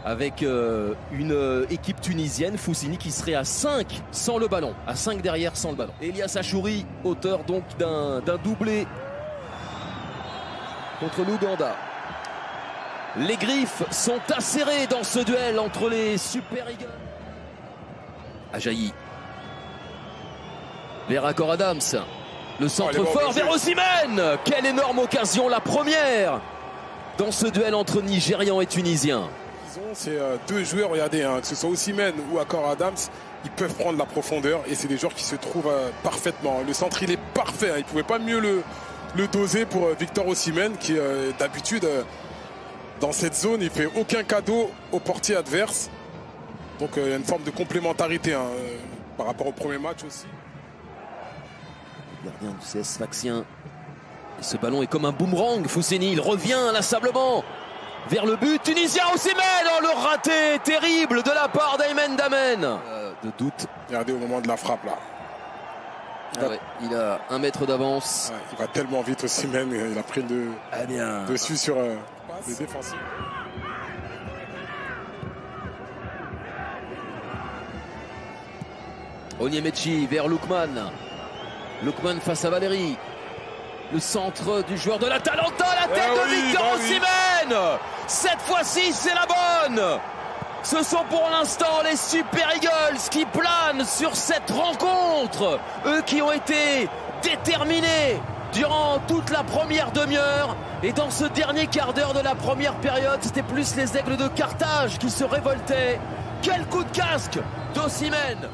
avec une équipe tunisienne, Foussini, qui serait à 5 sans le ballon, à 5 derrière sans le ballon. Elias Achouri, auteur donc d'un doublé contre l'Ouganda. Les griffes sont acérées dans ce duel entre les Super Eagles. Ajayi vers Akor Adams, le centre fort vers Osimhen. Quelle énorme occasion, la première dans ce duel entre Nigérians et Tunisiens. C'est deux joueurs, regardez, que ce soit Osimhen ou Akor Adams, ils peuvent prendre la profondeur et c'est des joueurs qui se trouvent parfaitement. Le centre, il est parfait, il ne pouvait pas mieux le doser pour Victor Osimhen qui d'habitude dans cette zone, il fait aucun cadeau au portier adverse. Donc il y a une forme de complémentarité par rapport au premier match aussi. Gardien du CS Sfaxien. Et ce ballon est comme un boomerang. Foussini, il revient inlassablement vers le but tunisien. Osimhen, oh, le raté terrible de la part d'Aymen Damen. De doute. Regardez au moment de la frappe là. Ah ouais, il a 1 mètre d'avance. Ouais, il va tellement vite Osimhen, il a pris dessus sur les défensifs. Onyemaechi vers Lookman. Lookman face à Valérie. Le centre du joueur de l'Atalanta, la tête de Victor Osimhen. Cette fois-ci, c'est la bonne. Ce sont pour l'instant les Super Eagles qui planent sur cette rencontre. Eux qui ont été déterminés durant toute la première demi-heure. Et dans ce dernier quart d'heure de la première période, c'était plus les Aigles de Carthage qui se révoltaient. Quel coup de casque d'Osimhen.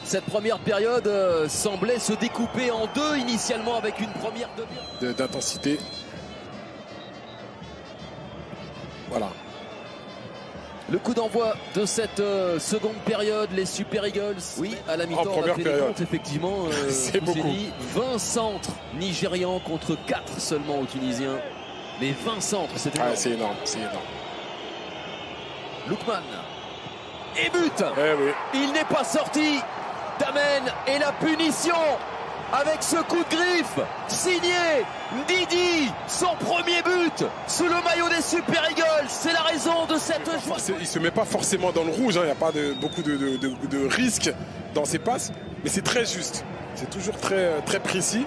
Cette première période semblait se découper en deux initialement avec une première demi-heure d'intensité. Voilà. Le coup d'envoi de cette seconde période, les Super Eagles. Oui, à la mi-temps, en première période, effectivement, c'est beaucoup. 20 centres nigérians contre 4 seulement aux Tunisiens. Mais 20 centres, c'est énorme. C'est énorme, c'est énorme. Lookman. Et but. Oui. Il n'est pas sorti. Damen et la punition avec ce coup de griffe signé Ndidi, son premier but sous le maillot des Super Eagles. C'est la raison de cette joie. Il ne se met pas forcément dans le rouge, il n'y a pas beaucoup de risques dans ses passes, mais c'est très juste. C'est toujours très précis.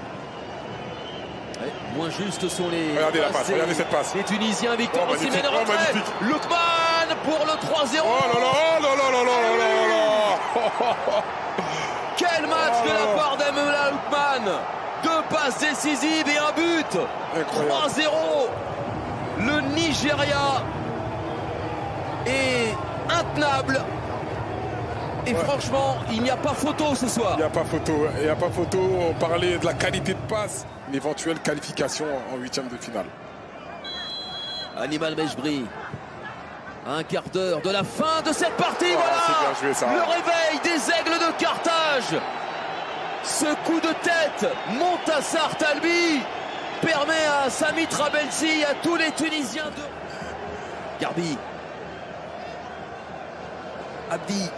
Ouais, moins justes sont les. Regardez la passe, regardez cette passe. Les Tunisiens, Victor Osimhen de retrait. Lookman pour le 3-0. Oh là là, oh là là là là là là. Quel match de la part d'Amoula Lookman. 2 passes décisives et un but. 3-0. Le Nigeria est intenable. Et franchement, il n'y a pas photo ce soir. Il n'y a pas photo. Il n'y a pas photo. On parlait de la qualité de passe. Une éventuelle qualification en 8e de finale. Animal Mejbri. Un quart d'heure de la fin de cette partie. Voilà, voilà c'est bien joué, ça. Le réveil des Aigles de Carthage. Ce coup de tête, Montassar Talbi permet à Sami Trabelsi, à tous les Tunisiens de... Garbi. Abdi.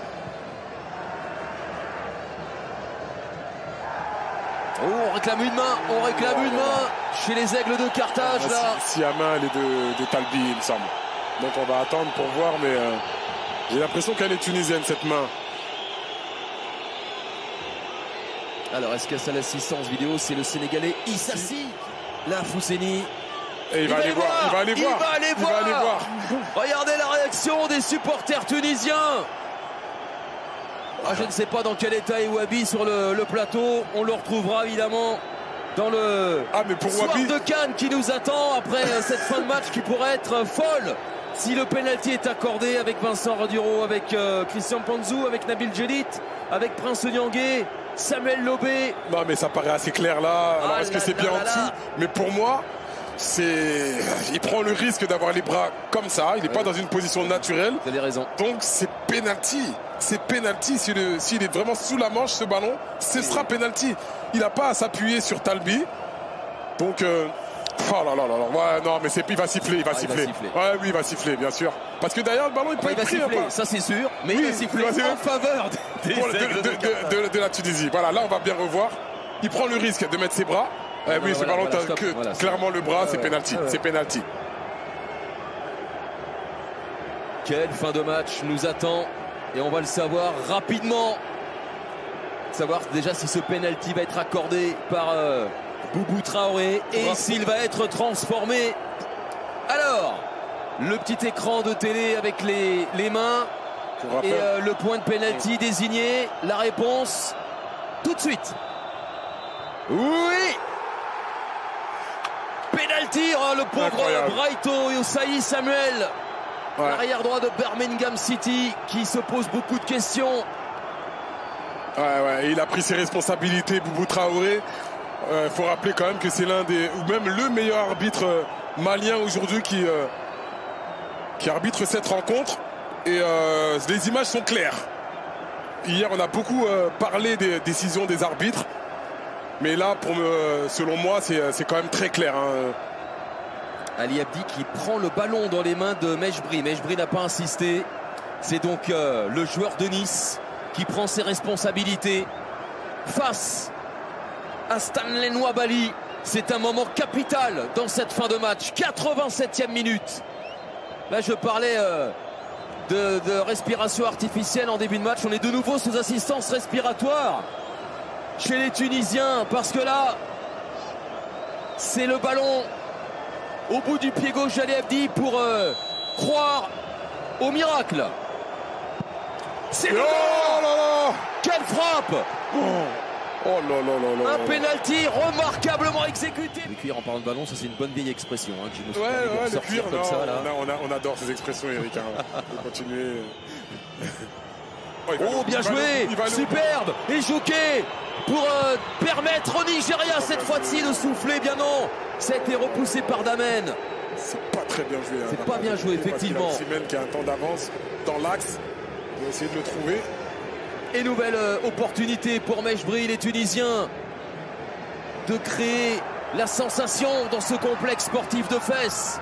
Oh, on réclame une main, chez les Aigles de Carthage. Là. Si la main elle est de Talbi, il me semble. Donc on va attendre pour voir, mais j'ai l'impression qu'elle est tunisienne cette main. Alors est-ce que c'est l'assistance vidéo? C'est le Sénégalais Issassi. Là, Foussini. Et il va aller voir. Regardez la réaction des supporters tunisiens. Ah, je ne sais pas dans quel état est Wabi sur le plateau. On le retrouvera évidemment dans le soir de Cannes qui nous attend après cette fin de match qui pourrait être folle si le pénalty est accordé avec Vincent Raduro, avec Christian Panzou, avec Nabil Djelit, avec Prince Niangué, Samuel Lobé. Non mais ça paraît assez clair là. Alors est-ce que c'est bien en dessous? Mais pour moi, il prend le risque d'avoir les bras comme ça. Il n'est pas dans une position naturelle. Vous avez raison. Donc c'est penalty. C'est penalty. S'il est vraiment sous la manche ce ballon, ce sera penalty. Il n'a pas à s'appuyer sur Talbi. Donc oh là là là là. Ouais, non mais il va siffler, il va siffler. Ouais, oui, il va siffler, bien sûr. Parce que d'ailleurs le ballon il peut être pris. Ça c'est sûr. Mais il va siffler en faveur de la Tunisie. Voilà, là on va bien revoir. Il prend le risque de mettre ses bras. Oui, ce ballon, voilà, clairement le bras, c'est penalty. Ouais. C'est penalty. Quelle fin de match nous attend et on va le savoir rapidement. Savoir déjà si ce penalty va être accordé par Boubou Traoré et s'il va être transformé. Alors, le petit écran de télé avec les mains et le point de penalty désigné. La réponse tout de suite. Oui. Penalty, le pauvre Brighto et Osayi Samuel. L'arrière droit de Birmingham City qui se pose beaucoup de questions. Il a pris ses responsabilités, Boubou Traoré. Faut rappeler quand même que c'est l'un des, ou même le meilleur arbitre malien aujourd'hui qui arbitre cette rencontre. Et les images sont claires. Hier, on a beaucoup parlé des décisions des arbitres. Mais là, selon moi, c'est quand même très clair. Ali Abdi qui prend le ballon dans les mains de Mejbri. Mejbri n'a pas insisté. C'est donc le joueur de Nice qui prend ses responsabilités face à Stanley Nwabali. C'est un moment capital dans cette fin de match. 87e minute. Là, je parlais de respiration artificielle en début de match. On est de nouveau sous assistance respiratoire chez les Tunisiens parce que là, c'est le ballon au bout du pied gauche d'Ali Abdi pour croire au miracle. C'est le goal. Quelle frappe! Un penalty remarquablement exécuté. Le cuir en parlant de ballon, ça c'est une bonne vieille expression. Le cuir, comme ça, là. On adore ces expressions, Eric. On va continuer. Bien joué, superbe, et Jouquet pour permettre au Nigeria cette fois-ci de souffler. Bien non, ça a été repoussé par Damen. C'est pas très bien joué. C'est pas bien joué, effectivement. Osimhen qui a un temps d'avance dans l'axe. On va essayer de le trouver. Et nouvelle opportunité pour Mejbri, les Tunisiens, de créer la sensation dans ce complexe sportif de Fès.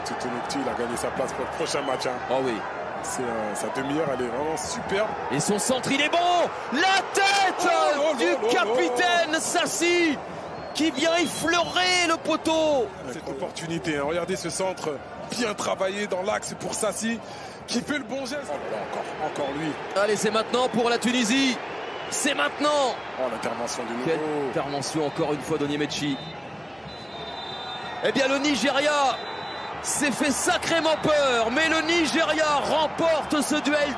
Tonucci, il a gagné sa place pour le prochain match. Oh oui. Sa demi-heure, elle est vraiment superbe. Et son centre, il est bon. La tête du capitaine Sassi qui vient effleurer le poteau. Cette opportunité, regardez ce centre bien travaillé dans l'axe pour Sassi qui fait le bon geste. Encore lui. Allez, c'est maintenant pour la Tunisie. C'est maintenant. L'intervention du nouveau. Quelle intervention encore une fois d'Onyemekchi. Eh bien, le Nigeria s'est fait sacrément peur, mais le Nigeria remporte ce duel.